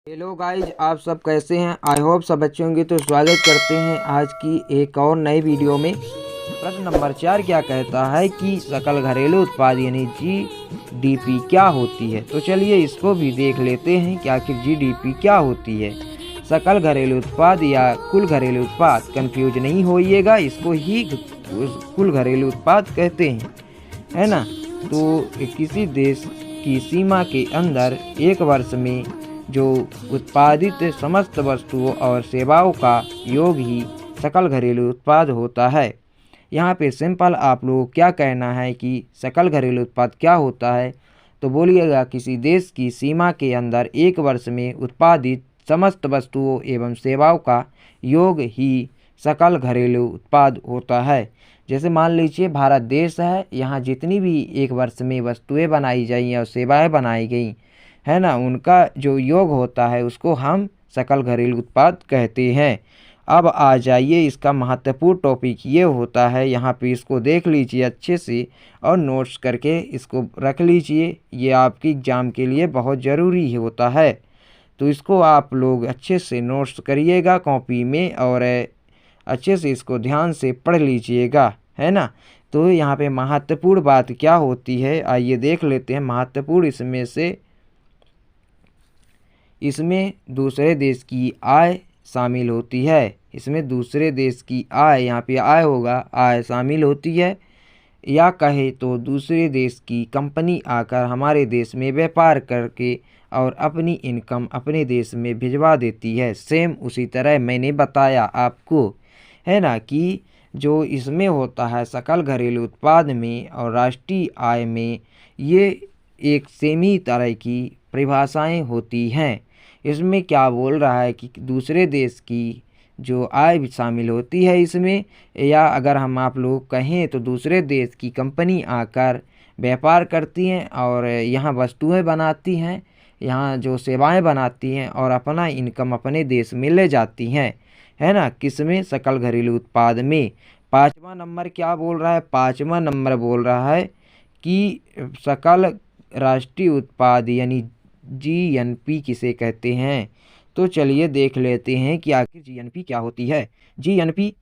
Hello guys, आप सब कैसे हैं। आई होप सब अच्छे होंगे। तो स्वागत करते हैं आज की एक और नई वीडियो में। प्रश्न नंबर 4 क्या कहता है कि सकल घरेलू उत्पाद यानी जीडीपी क्या होती है। तो चलिए इसको भी देख लेते हैं कि आखिर जीडीपी क्या होती है। सकल घरेलू उत्पाद या कुल घरेलू उत्पाद, कंफ्यूज नहीं होइएगा, इसको ही कुल घरेलू उत्पाद कहते हैं, है ना। तो किसी देश की सीमा के अंदर एक वर्ष में जो उत्पादित समस्त वस्तुओं और सेवाओं का योग ही सकल घरेलू उत्पाद होता है। यहाँ पे सिंपल आप लोगों को क्या कहना है कि सकल घरेलू उत्पाद क्या होता है। तो बोलिएगा किसी देश की सीमा के अंदर एक वर्ष में उत्पादित समस्त वस्तुओं एवं सेवाओं का योग ही सकल घरेलू उत्पाद होता है। जैसे मान लीजिए भारत देश है, यहाँ जितनी भी एक वर्ष में वस्तुएं बनाई जाई और सेवाएं बनाई गई है ना, उनका जो योग होता है उसको हम सकल घरेलू उत्पाद कहते हैं। अब आ जाइए, इसका महत्वपूर्ण टॉपिक ये होता है, यहाँ पे इसको देख लीजिए अच्छे से और नोट्स करके इसको रख लीजिए। ये आपकी एग्ज़ाम के लिए बहुत ज़रूरी होता है, तो इसको आप लोग अच्छे से नोट्स करिएगा कॉपी में और अच्छे से इसको ध्यान से पढ़ लीजिएगा, है ना। तो यहाँ पे महत्वपूर्ण बात क्या होती है, आइए देख लेते हैं। महत्वपूर्ण इसमें दूसरे देश की आय शामिल होती है। इसमें दूसरे देश की आय, यहाँ पे आय होगा, आय शामिल होती है। या कहे तो दूसरे देश की कंपनी आकर हमारे देश में व्यापार करके और अपनी इनकम अपने देश में भिजवा देती है। सेम उसी तरह मैंने बताया आपको, है ना, कि जो इसमें होता है सकल घरेलू उत्पाद में और राष्ट्रीय आय में, ये एक सेम ही तरह की परिभाषाएं होती हैं। इसमें क्या बोल रहा है कि दूसरे देश की जो आय भी शामिल होती है इसमें, या अगर हम आप लोग कहें तो दूसरे देश की कंपनी आकर व्यापार करती हैं और यहाँ वस्तुएं बनाती हैं, यहाँ जो सेवाएं बनाती हैं और अपना इनकम अपने देश में ले जाती हैं, है ना। किसमें? सकल घरेलू उत्पाद में। 5वां नंबर क्या बोल रहा है? 5वां नंबर बोल रहा है कि सकल राष्ट्रीय उत्पाद यानी जीएनपी किसे कहते हैं। तो चलिए देख लेते हैं कि आखिर जीएनपी क्या होती है। जीएनपी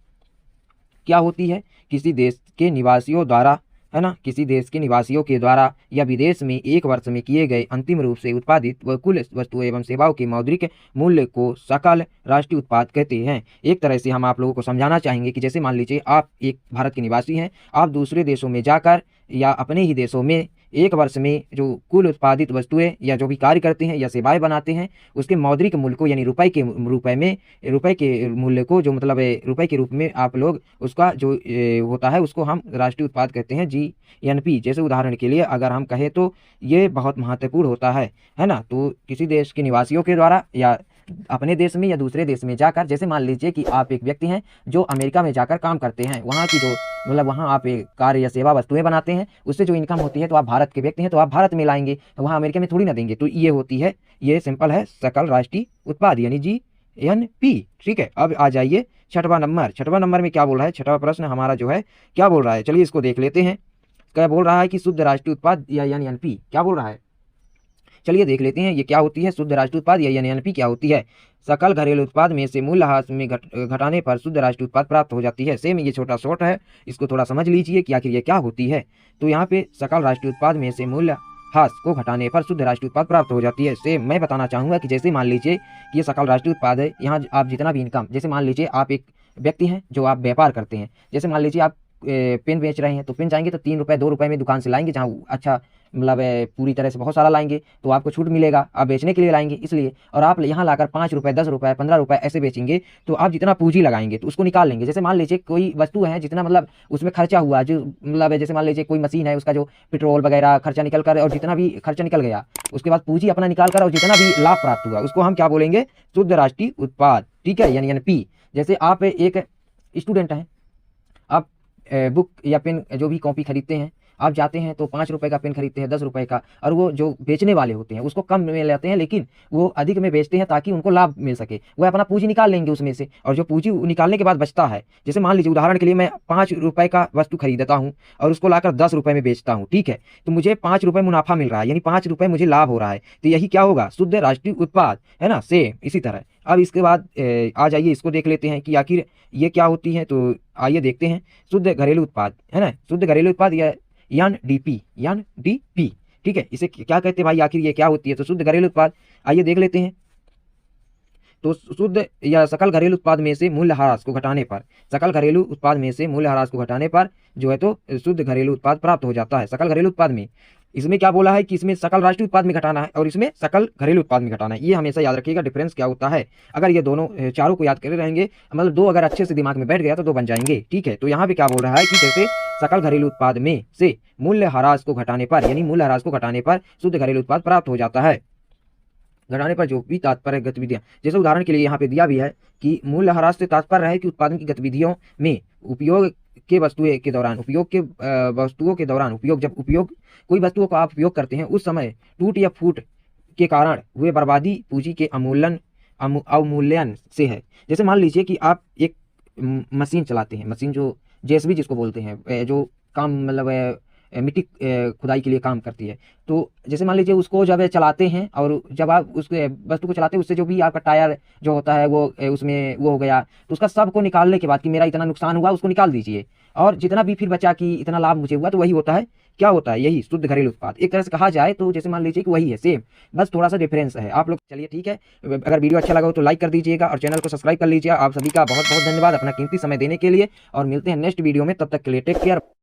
क्या होती है? किसी देश के निवासियों द्वारा, है ना, किसी देश के निवासियों के द्वारा या विदेश में एक वर्ष में किए गए अंतिम रूप से उत्पादित व कुल वस्तुओं एवं सेवाओं के मौद्रिक मूल्य को सकल राष्ट्रीय उत्पाद कहते हैं। एक तरह से हम आप लोगों को समझाना चाहेंगे कि जैसे मान लीजिए आप एक भारत के निवासी हैं, आप दूसरे देशों में जाकर या अपने ही देशों में एक वर्ष में जो कुल उत्पादित वस्तुएं या जो भी कार्य करते हैं या सेवाएं बनाते हैं, उसके मौद्रिक मूल्य को यानी रुपए के मूल्य को, जो मतलब रुपए के रूप में आप लोग उसका जो होता है उसको हम राष्ट्रीय उत्पाद कहते हैं, जीएनपी। जैसे उदाहरण के लिए अगर हम कहें तो ये बहुत महत्वपूर्ण होता है ना। तो किसी देश के निवासियों के द्वारा या अपने देश में या दूसरे देश में जाकर, जैसे मान लीजिए कि आप एक व्यक्ति हैं जो अमेरिका में जाकर काम करते हैं, वहाँ की जो मतलब वहाँ आप एक कार्य या सेवा वस्तुएं बनाते हैं, उससे जो इनकम होती है, तो आप भारत के व्यक्ति हैं तो आप भारत में लाएंगे, तो वहाँ अमेरिका में थोड़ी ना देंगे। तो ये होती है, ये सिंपल है सकल राष्ट्रीय उत्पाद यानी जीएनपी। ठीक है, अब आ जाइए 6वां नंबर। 6वां नंबर में क्या बोल रहा है? 6वां प्रश्न हमारा जो है क्या बोल रहा है, चलिए इसको देख लेते हैं। क्या बोल रहा है कि शुद्ध राष्ट्रीय उत्पाद या एनपी क्या बोल रहा है, चलिए देख लेते हैं ये क्या होती है। शुद्ध राष्ट्रीय उत्पाद या एनपी क्या होती है? सकल घरेलू उत्पाद में से मूल्यह्रास में घटाने पर शुद्ध राष्ट्रीय उत्पाद प्राप्त हो जाती है। सेम ये छोटा शॉर्ट है, इसको थोड़ा समझ लीजिए कि आखिर ये क्या होती है। तो यहाँ पे सकल राष्ट्रीय उत्पाद में से मूल्यह्रास को घटाने पर शुद्ध राष्ट्रीय उत्पाद प्राप्त हो जाती है। सेम मैं बताना चाहूँगा कि जैसे मान लीजिए कि ये सकल राष्ट्रीय उत्पाद है, यहाँ आप जितना भी इनकम, जैसे मान लीजिए आप एक व्यक्ति हैं जो आप व्यापार करते हैं, जैसे मान लीजिए आप पेन बेच रहे हैं, तो पेन जाएंगे तो 3 रुपये 2 रुपये में दुकान से लाएंगे, जहाँ अच्छा मतलब पूरी तरह से बहुत सारा लाएंगे तो आपको छूट मिलेगा, आप बेचने के लिए लाएंगे इसलिए। और आप यहाँ लाकर 5 रुपये 10 रुपये 15 रुपये ऐसे बेचेंगे, तो आप जितना पूंजी लगाएंगे तो उसको निकाल लेंगे। जैसे मान लीजिए कोई वस्तु है, जितना मतलब उसमें खर्चा हुआ, जो मतलब जैसे मान लीजिए कोई मशीन है, उसका जो पेट्रोल वगैरह खर्चा निकल कर और जितना भी खर्चा निकल गया, उसके बाद पूंजी अपना निकाल कर और जितना भी लाभ प्राप्त हुआ, उसको हम क्या बोलेंगे? शुद्ध राष्ट्रीय उत्पाद। ठीक है, यानी एनपी। जैसे आप एक स्टूडेंट हैं, आप बुक या पेन जो भी कॉपी खरीदते हैं, आप जाते हैं तो 5 रुपये का पेन खरीदते हैं 10 रुपये का, और वो जो बेचने वाले होते हैं उसको कम में लेते हैं, लेकिन वो अधिक में बेचते हैं ताकि उनको लाभ मिल सके। वो अपना पूंजी निकाल लेंगे उसमें से, और जो पूंजी निकालने के बाद बचता है, जैसे मान लीजिए उदाहरण के लिए मैं 5 रुपये का वस्तु खरीदता हूँ और उसको लाकर 10 रुपये में बेचता हूँ, ठीक है, तो मुझे 5 रुपये मुनाफा मिल रहा है, यानी 5 रुपये मुझे लाभ हो रहा है। तो यही क्या होगा, शुद्ध राष्ट्रीय उत्पाद, है ना, सेम इसी तरह। अब इसके बाद आ जाइए इसको देख लेते हैं कि आखिर ये क्या होती है। तो आइए देखते हैं, शुद्ध घरेलू उत्पाद, है ना, शुद्ध घरेलू उत्पाद या NDP, ठीक है, इसे क्या कहते हैं भाई, आखिर ये क्या होती है। तो शुद्ध घरेलू उत्पाद आइए देख लेते हैं। तो शुद्ध या सकल घरेलू उत्पाद में से मूल्यह्रास को घटाने पर, सकल घरेलू उत्पाद में से मूल्यह्रास को घटाने पर जो है तो शुद्ध घरेलू उत्पाद प्राप्त हो जाता है। सकल घरेलू उत्पाद में इसमें क्या बोला है कि इसमें सकल राष्ट्रीय उत्पाद में घटाना है और इसमें सकल घरेलू उत्पाद में घटाना है। ये हमेशा याद रखिएगा डिफरेंस क्या होता है। अगर ये दोनों चारों को याद करे रहेंगे, मतलब दो अगर अच्छे से दिमाग में बैठ गया तो दो बन जाएंगे, ठीक है। तो यहाँ पे क्या बोल रहा है कि जैसे सकल घरेलू उत्पाद में से मूल्यह्रास को घटाने पर, यानी मूल्यह्रास को घटाने पर शुद्ध घरेलू उत्पाद प्राप्त हो जाता है। घटाने पर जो भी तात्पर्य गतिविधियां, जैसे उदाहरण के लिए यहाँ पे दिया भी है कि मूल्यह्रास से तात्पर्य है कि उत्पादन की गतिविधियों में उपयोग के वस्तुओं के दौरान, वस्तुओं के दौरान जब कोई वस्तुओं का आप उपयोग करते हैं उस समय टूट या फूट के कारण हुए बर्बादी पूंजी के अवमूल्यन से है। जैसे मान लीजिए कि आप एक मशीन चलाते हैं, मशीन जो JCB जिसको बोलते हैं, जो काम मतलब मिट्टी खुदाई के लिए काम करती है। तो जैसे मान लीजिए उसको जब चलाते हैं और जब आप उस वस्तु को चलाते हैं उससे जो भी आपका टायर जो होता है वो उसमें वो हो गया, तो उसका सब को निकालने के बाद कि मेरा इतना नुकसान हुआ उसको निकाल दीजिए, और जितना भी फिर बचा कि इतना लाभ मुझे हुआ, तो वही होता है, क्या होता है, यही शुद्ध घरेलू उत्पाद एक तरह से कहा जाए। तो जैसे मान लीजिए कि वही है, सेम, बस थोड़ा सा डिफरेंस है आप लोग। चलिए ठीक है, अगर वीडियो अच्छा लगा हो तो लाइक कर दीजिएगा और चैनल को सब्सक्राइब कर लीजिएगा। आप सभी का बहुत बहुत धन्यवाद अपना कीमती समय देने के लिए, और मिलते हैं नेक्स्ट वीडियो में, तब तक के लिए टेक केयर।